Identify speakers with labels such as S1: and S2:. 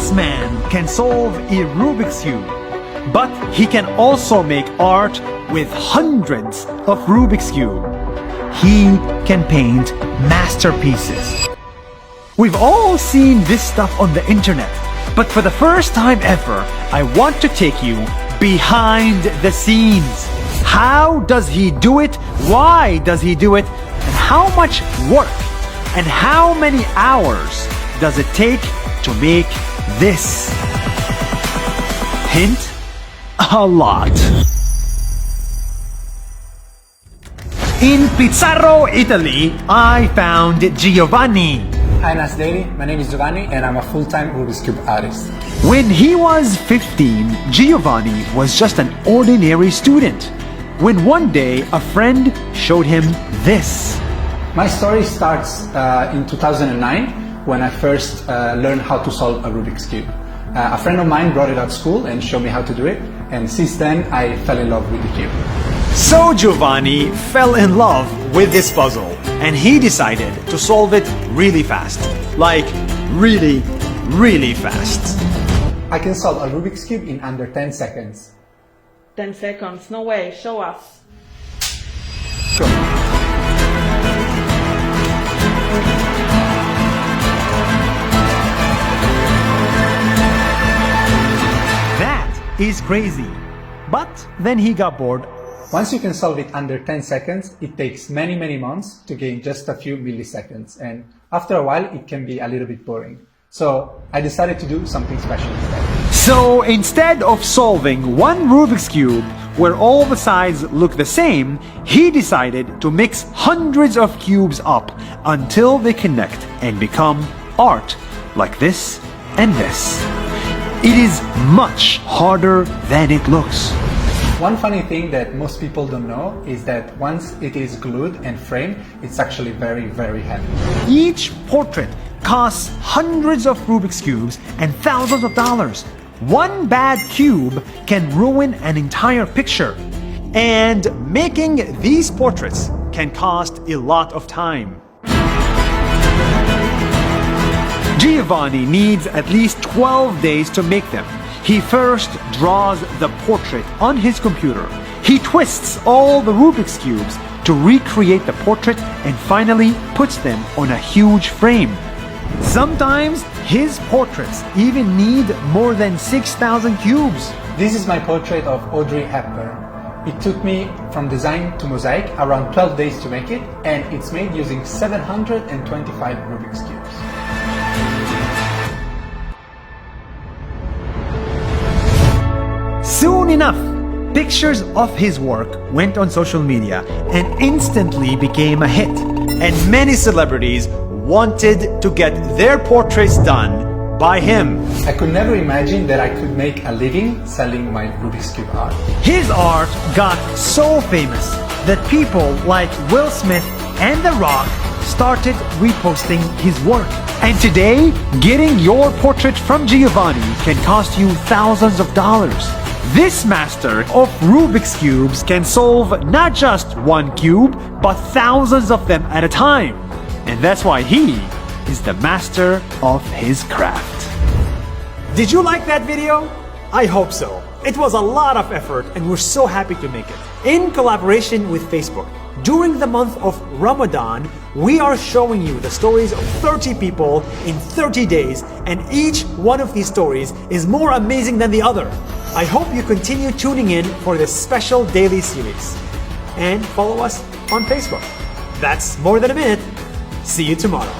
S1: This man can solve a Rubik's Cube, but he can also make art with hundreds of Rubik's Cube. He can paint masterpieces. We've all seen this stuff on the internet, but for the first time ever, I want to take you behind the scenes. How does he do it? Why does he do it? And how much work and how many hours does it take to make this? Hint: a lot. In Pizarro, Italy, I found Giovanni.
S2: Hi Nasderi, my name is Giovanni and I'm a full-time Rubik's Cube artist.
S1: When he was 15, Giovanni was just an ordinary student, when one day a friend showed him this.
S2: My story starts in 2009 when I first learned how to solve a Rubik's Cube. A friend of mine brought it at school and showed me how to do it, and since then I fell in love with the cube.
S1: So Giovanni fell in love with this puzzle, and he decided to solve it really fast. Like, really, really fast.
S2: I can solve a Rubik's Cube in under 10 seconds.
S3: 10 seconds, no way, show us.
S2: Sure.
S1: That is crazy. But then he got bored.
S2: Once you can solve it under 10 seconds, it takes many months to gain just a few milliseconds, and after a while it can be a little bit boring. So I decided to do something special instead.
S1: So instead of solving one Rubik's Cube where all the sides look the same, he decided to mix hundreds of cubes up until they connect and become art, like this and this. It is much harder than it looks.
S2: One funny thing that most people don't know is that once it is glued and framed, it's actually very heavy.
S1: Each portrait costs hundreds of Rubik's Cubes and thousands of dollars. One bad cube can ruin an entire picture. And making these portraits can cost a lot of time. Giovanni needs at least 12 days to make them. He first draws the portrait on his computer. He twists all the Rubik's Cubes to recreate the portrait and finally puts them on a huge frame. Sometimes his portraits even need more than 6,000 cubes.
S2: This is my portrait of Audrey Hepburn. It took me from design to mosaic around 12 days to make it, and it's made using 725 Rubik's Cubes.
S1: Soon enough, pictures of his work went on social media and instantly became a hit. And many celebrities wanted to get their portraits done by him.
S2: I could never imagine that I could make a living selling my Rubik's Cube art.
S1: His art got so famous that people like Will Smith and The Rock started reposting his work. And today, getting your portrait from Giovanni can cost you thousands of dollars. This master of Rubik's Cubes can solve not just one cube, but thousands of them at a time. And that's why he is the master of his craft. Did you like that video? I hope so. It was a lot of effort and we're so happy to make it. In collaboration with Facebook, during the month of Ramadan, we are showing you the stories of 30 people in 30 days, and each one of these stories is more amazing than the other. I hope you continue tuning in for this special daily series. And follow us on Facebook. That's more than a minute. See you tomorrow.